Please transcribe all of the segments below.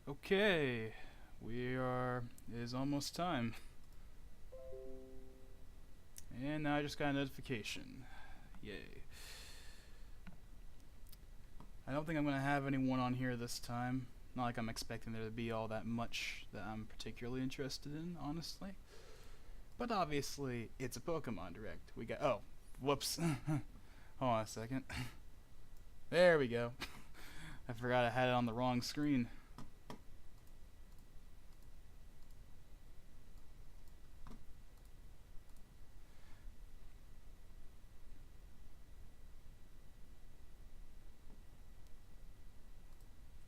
Okay, it is almost time. And now I just got a notification. Yay. I don't think I'm going to have anyone on here this time. Not like I'm expecting there to be all that much that I'm particularly interested in, honestly. But obviously, it's a Pokemon Direct. Oh, whoops. Hold on a second. There we go. I forgot I had it on the wrong screen.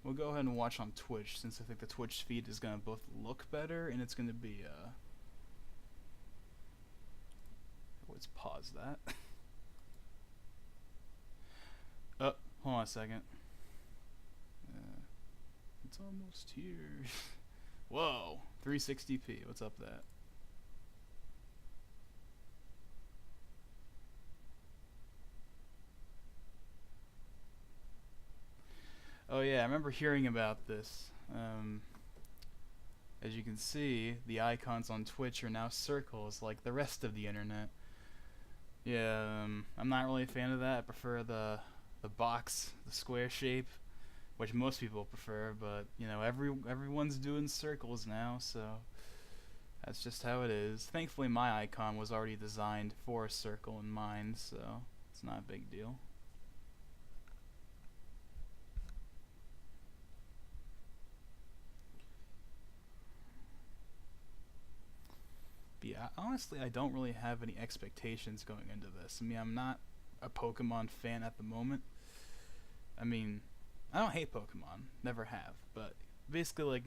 We'll go ahead and watch on Twitch, since I think the Twitch feed is going to both look better, and it's going to be, let's pause that. Oh, hold on a second. It's almost here. Whoa, 360p, what's up with that? Oh yeah, I remember hearing about this. As you can see, the icons on Twitch are now circles like the rest of the internet. Yeah, I'm not really a fan of that. I prefer the box, the square shape, which most people prefer. But you know, everyone's doing circles now, so that's just how it is. Thankfully, my icon was already designed for a circle in mind, so it's not a big deal. But yeah, honestly, I don't really have any expectations going into this. I mean, I'm not a Pokemon fan at the moment. I mean, I don't hate Pokemon, never have, but basically,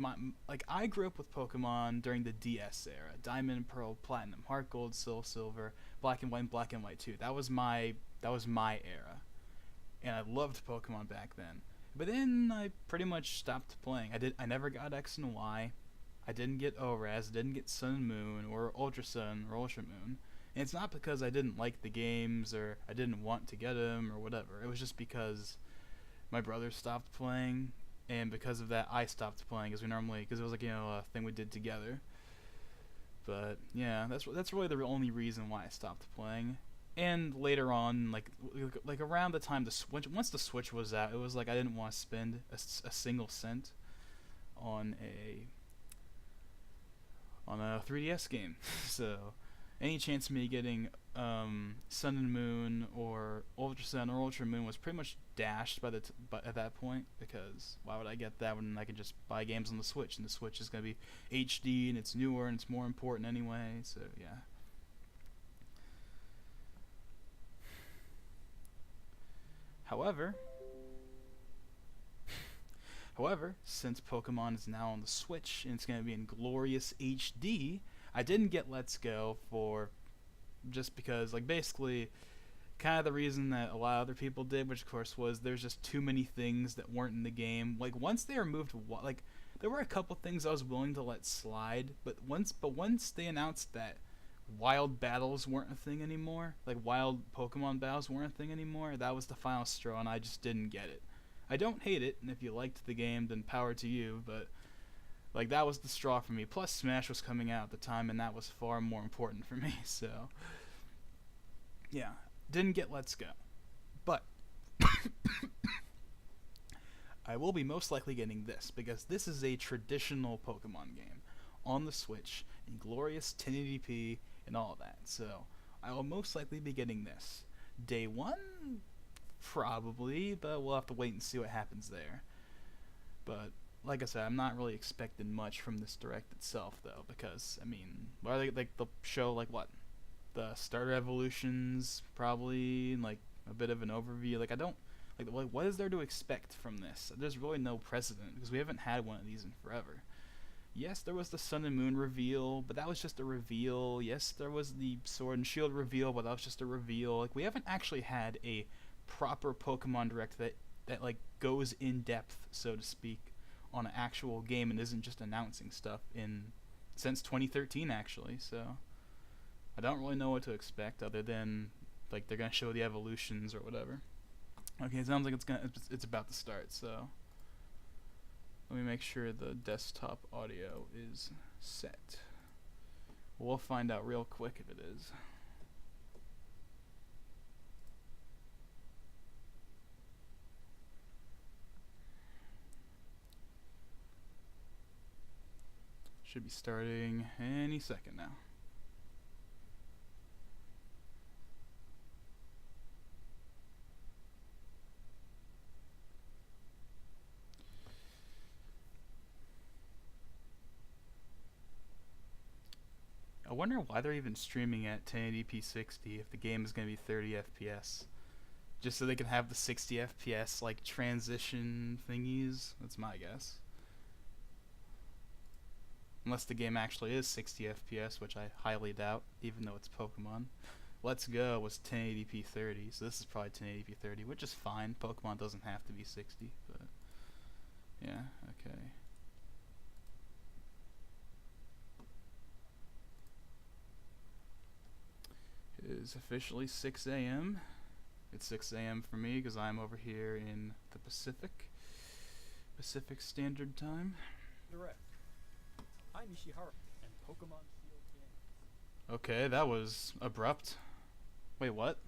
I grew up with Pokemon during the DS era: Diamond, Pearl, Platinum, Heart Gold, Soul Silver, Black and White 2. That was my era, and I loved Pokemon back then. But then I pretty much stopped playing. I never got X and Y. I didn't get ORAS, didn't get Sun and Moon, or Ultra Sun, or Ultra Moon. And it's not because I didn't like the games, or I didn't want to get them, or whatever. It was just because my brother stopped playing, and because of that, I stopped playing, because it was like, a thing we did together. But, yeah, that's really the only reason why I stopped playing. And later on, like around the time once the Switch was out, it was like I didn't want to spend a single cent on a 3DS game. So any chance of me getting Sun and Moon or Ultra Sun or Ultra Moon was pretty much dashed at that point, because why would I get that when I can just buy games on the Switch, and the Switch is going to be HD and it's newer and it's more important anyway. So yeah. However, since Pokemon is now on the Switch and it's going to be in glorious HD, I didn't get Let's Go for just because, like, basically, kind of the reason that a lot of other people did, which of course was there's just too many things that weren't in the game. Like, once they removed, like, there were a couple things I was willing to let slide, but once they announced that wild battles weren't a thing anymore, like wild Pokemon battles weren't a thing anymore, that was the final straw, and I just didn't get it. I don't hate it, and if you liked the game, then power to you, but like that was the straw for me. Plus Smash was coming out at the time, and that was far more important for me. So yeah, didn't get Let's Go. But I will be most likely getting this, because this is a traditional Pokemon game on the Switch in glorious 1080p and all of that. So I will most likely be getting this. Day one? Probably, but we'll have to wait and see what happens there. But like I said, I'm not really expecting much from this direct itself, though, because I mean, what are they, like, they'll show like what, the starter evolutions, probably, like a bit of an overview. Like I don't like what is there to expect from this? There's really no precedent, because we haven't had one of these in forever. Yes, there was the Sun and Moon reveal, but that was just a reveal. Yes, there was the Sword and Shield reveal, but that was just a reveal. Like, we haven't actually had a proper Pokemon Direct that like goes in depth, so to speak, on an actual game and isn't just announcing stuff in since 2013 actually. So I don't really know what to expect, other than like they're gonna show the evolutions or whatever. Okay, it sounds like it's about to start. So Let me make sure the desktop audio is set. We'll find out real quick if it is. Should be starting any second now. I wonder why they're even streaming at 1080p 60 if the game is going to be 30 FPS. Just so they can have the 60 FPS like transition thingies. That's my guess. Unless the game actually is 60 FPS, which I highly doubt, even though it's Pokemon. Let's Go was 1080p 30, so this is probably 1080p 30, which is fine. Pokemon doesn't have to be 60, but yeah, okay. It is officially 6 a.m. It's 6 a.m. for me because I'm over here in the Pacific Standard Time. Direct. I'm Ishihara and Pokemon Shield Games. Okay, that was abrupt. Wait, what?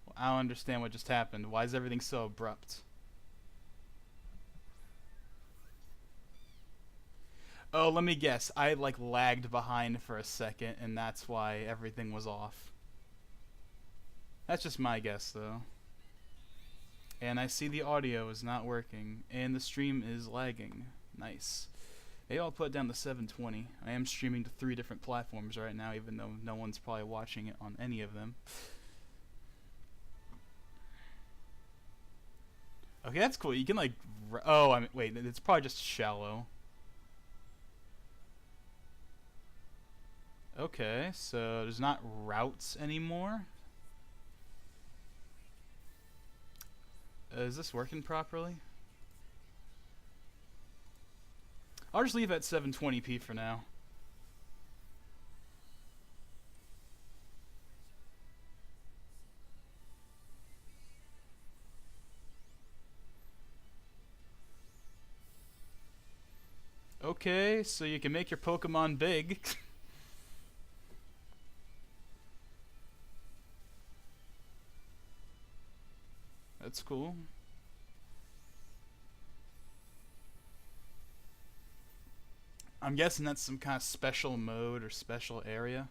Well, I don't understand what just happened. Why is everything so abrupt? Oh, let me guess. I like lagged behind for a second and that's why everything was off. That's just my guess though. And I see the audio is not working and the stream is lagging. Nice. Maybe I'll put it down to 720. I am streaming to 3 different platforms right now, even though no one's probably watching it on any of them. Okay, that's cool. You can like... Oh, I mean, wait, it's probably just shallow. Okay, so there's not routes anymore. Is this working properly? I'll just leave it at 720p for now. Okay, so you can make your Pokemon big. That's cool. I'm guessing that's some kind of special mode or special area.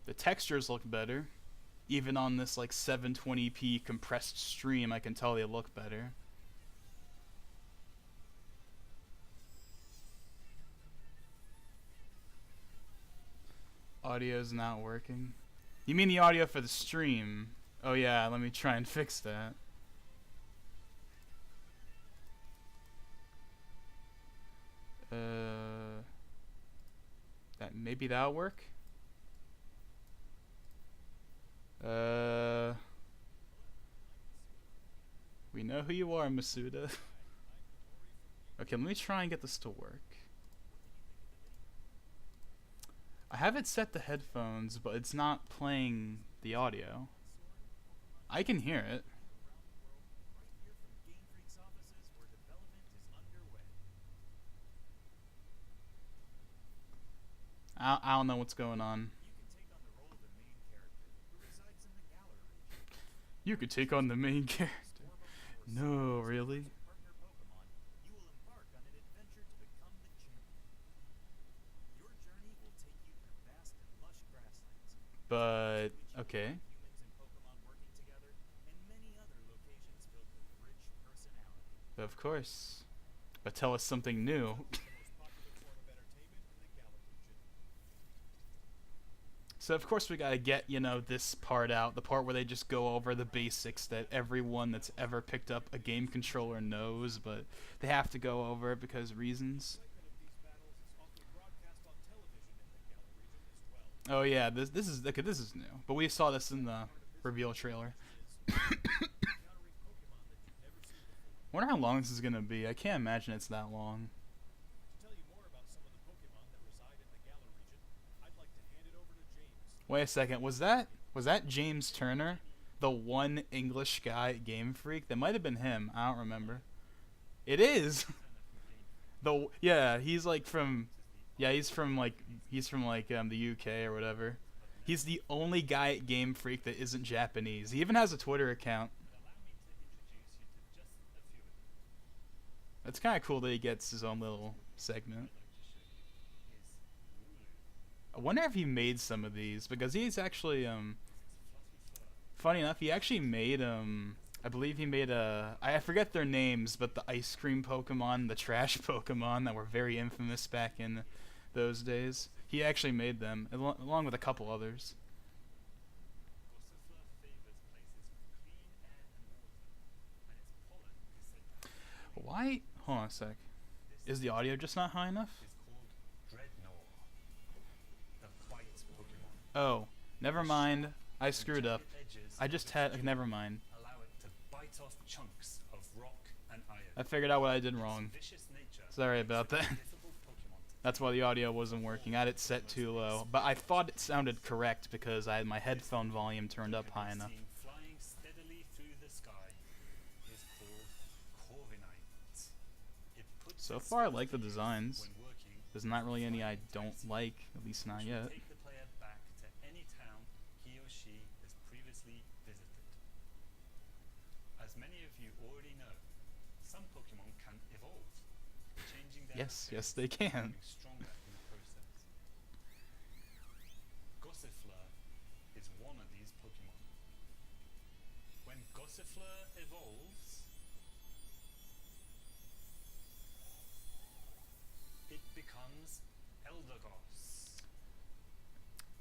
The textures look better. Even on this like 720p compressed stream, I can tell they look better. Audio's not working. You mean the audio for the stream? Oh yeah, let me try and fix that. Maybe that'll work? We know who you are, Masuda. Okay, let me try and get this to work. I have it set to headphones, but it's not playing the audio. I can hear it. I don't know what's going on. You could take on the main character. No, really? But, okay. Of course. But tell us something new. So of course we gotta get, you know, this part out, the part where they just go over the basics that everyone that's ever picked up a game controller knows, but they have to go over it because reasons. Oh yeah, this is okay, this is new, but we saw this in the reveal trailer. Wonder how long this is gonna be. I can't imagine it's that long. Wait a second. Was that James Turner, the one English guy at Game Freak? That might have been him. I don't remember. It is. Yeah, he's like from yeah, he's from the UK or whatever. He's the only guy at Game Freak that isn't Japanese. He even has a Twitter account. It's kind of cool that he gets his own little segment. I wonder if he made some of these because he's actually funny enough, he actually made I believe he made I forget their names, but the ice cream Pokemon, the trash Pokemon that were very infamous back in those days. He actually made them along with a couple others. Why? Hold on a sec. Is the audio just not high enough? Oh, never mind. I screwed up. I just had. Never mind. I figured out what I did wrong. Sorry about that. That's why the audio wasn't working. I had it set too low. But I thought it sounded correct because I had my headphone volume turned up high enough. So far, I like the designs. There's not really any I don't like, at least not yet. Yes, yes they can. Gossifleur is one of these Pokemon. When Gossifleur evolves, it becomes Eldegoss.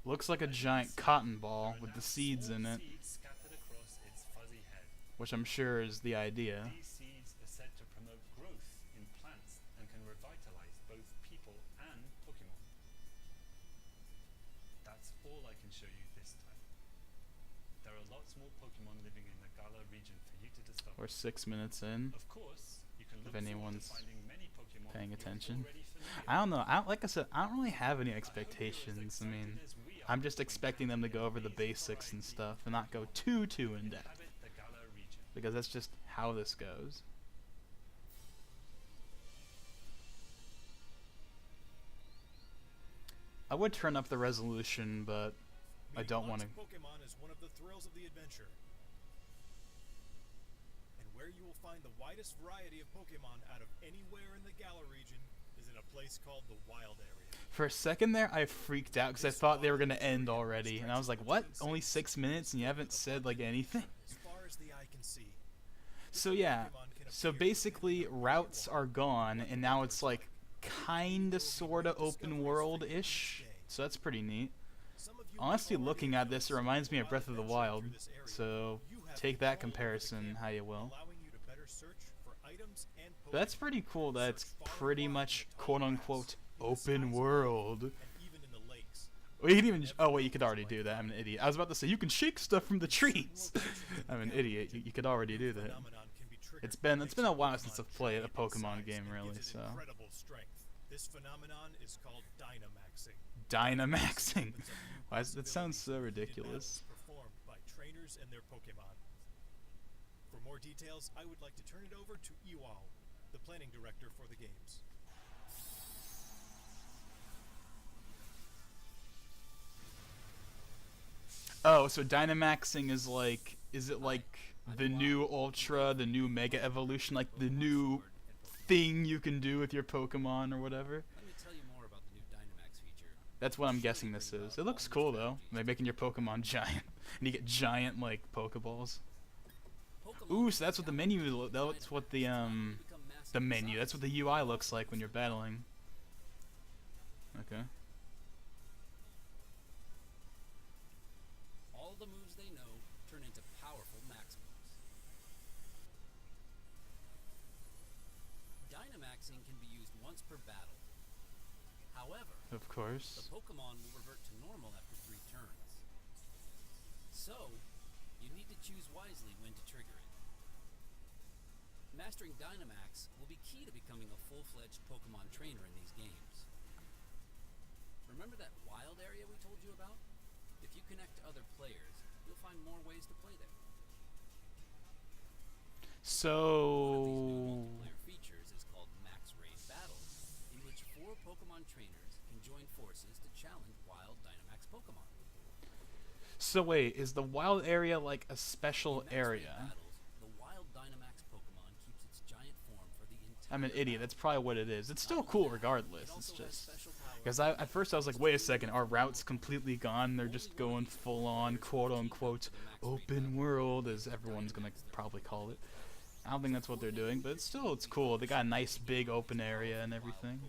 Looks like a giant cotton ball with the seeds in it, which I'm sure is the idea. These seeds are said to promote growth in plants and can revitalize both people and Pokemon. That's all I can show you this time. There are lots more Pokemon living in the Galar region for you to discover. We're 6 minutes in. Of course, you can look If anyone's forward to finding many Pokemon paying you're attention. already familiar I don't know. Like I said, I don't really have any expectations. I mean, I'm just expecting them to go over the basics and stuff and not go too in depth. inhabit the Galar region. Because that's just how this goes. I would turn up the resolution, but I don't want to. Pokemon is one of the thrills of the adventure. And where you will find the widest variety of Pokemon out of anywhere in the Galar region is in a place called the Wild Area. For a second there, I freaked out because I thought they were going to end already. And I was like, what? Only 6 minutes and you haven't said, like, anything? As far as the eye can see. So yeah, so basically routes are gone and now it's like kinda sorta open world-ish. So that's pretty neat. Honestly, looking at this, it reminds me of Breath of the Wild. So take that comparison how you will. But that's pretty cool that it's pretty much quote-unquote open world. Well, you can even. Oh wait, you could already do that. I'm an idiot. I was about to say you can shake stuff from the trees. I'm an idiot. You could already do that. It's been a while since I've played a Pokemon game, really. So. This phenomenon is called Dynamaxing. Dynamaxing. Why? That sounds so ridiculous. Performed by trainers and their Pokemon. For more details, I would like to turn it over to Iwao, the planning director for the games. Oh, so Dynamaxing is like, is it like the new Ultra, the new Mega Evolution, like the new thing you can do with your Pokemon or whatever? Let me tell you more about the new Dynamax feature. That's what I'm guessing this is. It looks cool though, like making your Pokemon giant, and you get giant like Pokeballs. Ooh, so that's what the menu. That's what the menu. That's what the UI looks like when you're battling. Okay. All the moves they know turn into powerful max moves. Dynamaxing can be used once per battle. However, Of the course. Pokemon will revert to normal after 3 turns. So, you need to choose wisely when to trigger it. Mastering Dynamax will be key to becoming a full-fledged Pokemon trainer in these games. Remember that wild area we told you about? If you connect to other players, you'll find more ways to play there. One of these new So multiplayer features is called Max Raid Battles, in which 4 Pokemon trainers can join forces to challenge wild Dynamax Pokemon. so wait, is the wild area like a special In Max Raid area? Battles, the wild Dynamax Pokemon keeps its giant form for the entire I'm an idiot. That's battle. probably what it is. It's still Not cool only that, regardless. it It's also has just special powers because that at first I was like, wait a second, our route's Pokemon. completely gone. They're just going full on quote unquote open world, as everyone's gonna probably call it. I don't think that's what they're doing, but it's cool. They got a nice big open area and everything,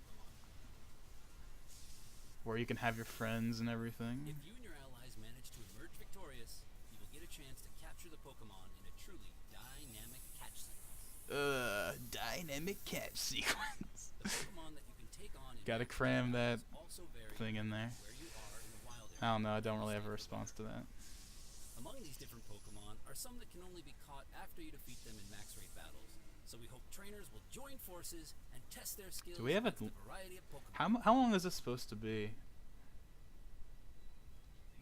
where you can have your friends and everything. If you and your allies manage to emerge victorious, you will get a chance to capture the Pokemon in a truly dynamic catch sequence. Dynamic catch sequence. The Pokemon that you can take on in Gotta Max Raid cram that battles also vary thing in there. where you are in the wild I don't know. I area. don't really have a response to that. Among these different Pokemon are some that can only be caught after you defeat them in Max Raid battles. So we hope trainers will join forces and test their skills Do we have a against the variety of Pokemon. how long is this supposed to be?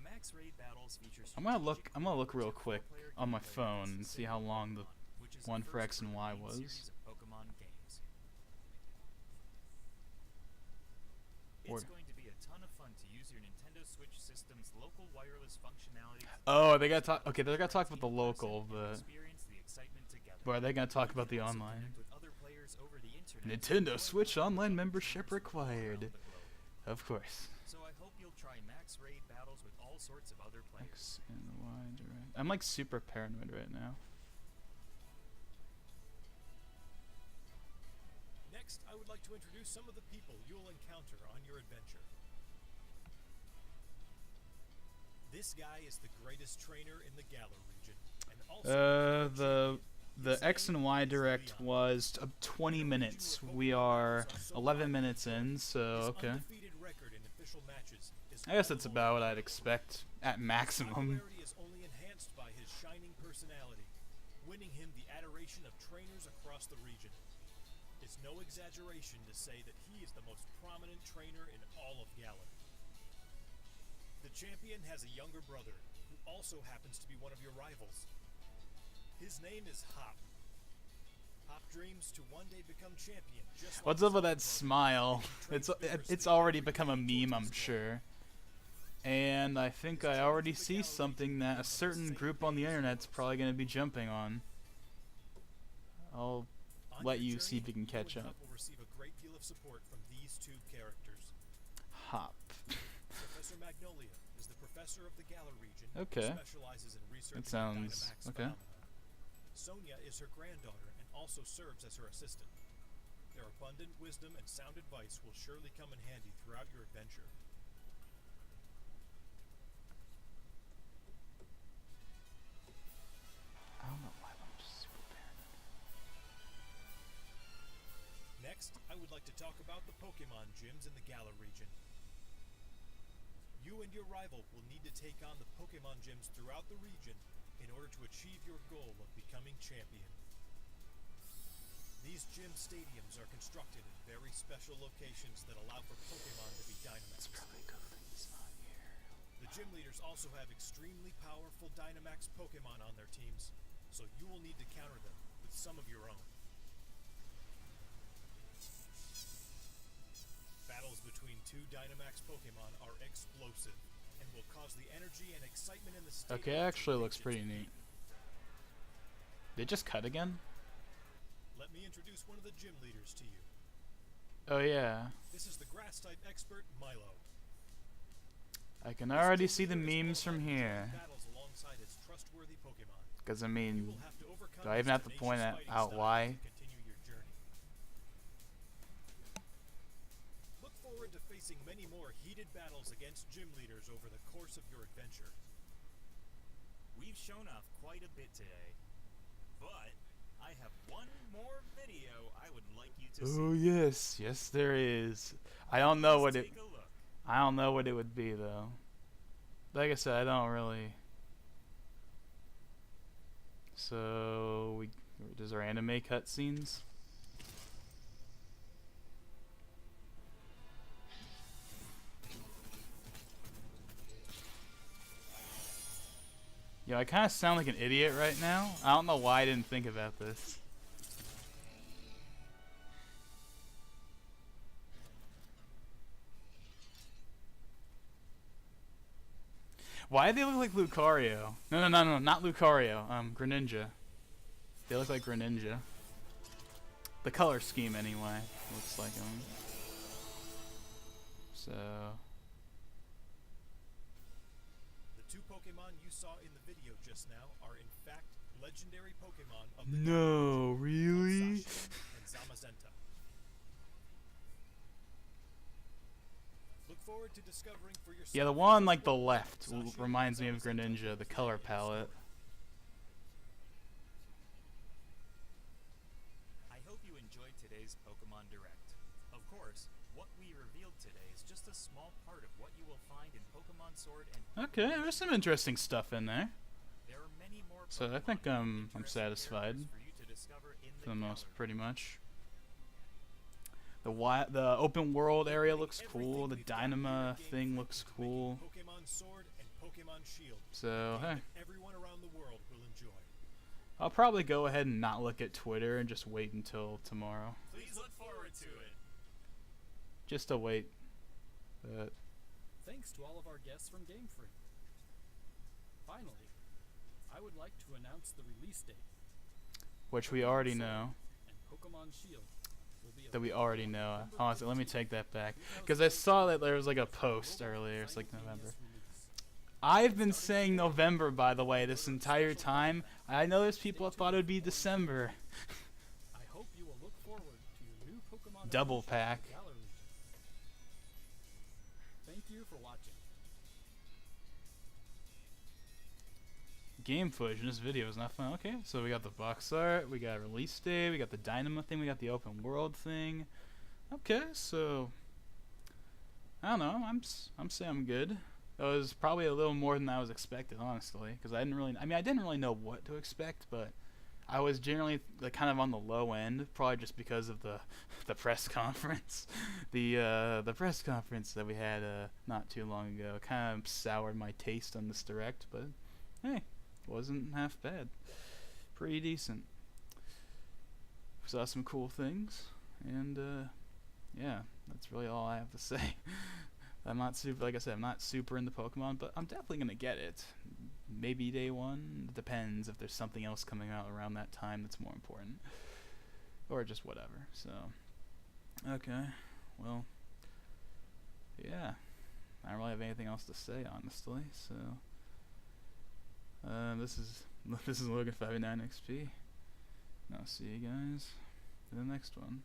Max Raid Battles features I'm gonna look strategic real competitive quick four-player on my gameplay phone against and the see how same long the Pokemon, which is one the for first X and in a Y main was. series of Pokemon games. Or- It's going to be a ton of fun to use your Nintendo Switch system's local wireless functionality. Oh, they gotta talk. Okay, they're gonna talk about the local, but Experience the excitement together. but are they gonna talk You about can the also online? connect with other players over the internet to Nintendo enjoy Switch live Online Pokemon membership tournaments from all around required. the globe. Of course. So I hope you'll try Max Raid Battles with all sorts of other players. X and Y direct. I'm like super paranoid right now. Next, I would like to introduce some of the people you'll encounter on your adventure. This guy is the greatest trainer in the Galar region, and also The X and Y direct was 20 minutes. We are 11 minutes in, so okay. I guess that's about what I'd expect at maximum. Popularity is only enhanced by his shining personality, winning him the adoration of trainers across the region. It's no exaggeration to say that he is the most prominent trainer in all of Galar. The champion has a younger brother, who also happens to be one of your rivals. His name is Hop. Hop dreams to one day become champion. Just like What's up his with that older brother. smile? He It's trains vigorously it's already every become a day meme, towards I'm his goal. sure. And I think I already see something that a certain group on the internet's probably gonna be jumping on. I'll On let your you see if journey, you can catch and up. Hop will receive a great deal of support from these two characters. Hop. Professor Magnolia is the professor of the Galar region Okay. who specializes in researching sounds- Dynamax okay. phenomena. Sonia is her granddaughter and also serves as her assistant. Their abundant wisdom and sound advice will surely come in handy throughout your adventure. I don't know why I'm just super paranoid. Next, I would like to talk about the Pokemon gyms in the Galar region. You and your rival will need to take on the Pokemon gyms throughout the region in order to achieve your goal of becoming champion. These gym stadiums are constructed in very special locations that allow for Pokemon to be Dynamax. It's probably a good thing he's not here. The gym leaders also have extremely powerful Dynamax Pokemon on their teams, so you will need to counter them with some of your own. Battles between two Dynamax Pokemon are explosive and will cause the energy and excitement in the stadium. Okay, to actually reach looks its pretty peak. neat. They just cut again? Let me introduce one of the gym leaders to you. Oh yeah. This is the grass type expert Milo. I can This already gym see the leader is memes from qualified to here. join battles alongside his trustworthy Pokemon. Because I You mean, will have to overcome do I even his have to point tenacious fighting out style why? to continue your journey. Look forward to facing many more heated battles against gym leaders over the course of your adventure. We've shown off quite a bit today, but I have one more video I would like you to Oh see. yes, yes there is. I don't know what it. Take a look. I don't know what it would be though. Like I said, I don't really. So we does our anime cutscenes? Yo, I kind of sound like an idiot right now. I don't know why I didn't think about this. Why do they look like Lucario? No, not Lucario. Greninja. They look like Greninja. The color scheme, anyway, looks like them. So. The two Pokemon you saw in the video just now are in fact legendary Pokemon of the No, game, really? Musashi and Zamazenta. Look forward to discovering for yourself. Yeah, the one on like the left reminds me of Greninja, the color palette. I hope you enjoyed today's Pokemon Direct. Of course, what we revealed today is just a small part of what you will find in Pokemon Sword and Okay, there's some interesting stuff in there. there are many more So I Pokemon think and I'm interesting satisfied characters for you to discover in for the most, gallery. pretty much. The open world area looks cool. The Dynama thing looks cool. Pokemon Sword and Pokemon Shield. So hey, Everyone around the world will enjoy. I'll probably go ahead and not look at Twitter and just wait until tomorrow. Please look forward to it. Just to wait. But Thanks to all of our guests from Game Freak. Finally, I would like to announce the release date. which we already know. And Pokemon Shield will be That we already know. Honestly, let me take that back. Because I saw that there was like a post earlier. It's like November. I've been saying November, by the way, this entire time. I know there's people that thought it would be December. I hope you will look forward to your new Pokemon Double evolution pack. in Galar region. Thank you for watching. Game footage in this video is not fun. Okay, so we got the box art, we got release day, we got the Dynamo thing, we got the open world thing. Okay, so I don't know. I'm saying I'm good. It was probably a little more than I was expecting, honestly, because I didn't really know what to expect, but I was generally like kind of on the low end, probably just because of the press conference. The press conference that we had not too long ago kind of soured my taste on this direct, but hey, wasn't half bad. Pretty decent. Saw some cool things, and yeah, that's really all I have to say. I'm not super, like I said, I'm not super into Pokemon, but I'm definitely gonna get it. Maybe day one. It depends if there's something else coming out around that time that's more important, or just whatever. So, okay, well, yeah, I don't really have anything else to say, honestly. So, this is Logan 59 XP. And I'll see you guys in the next one.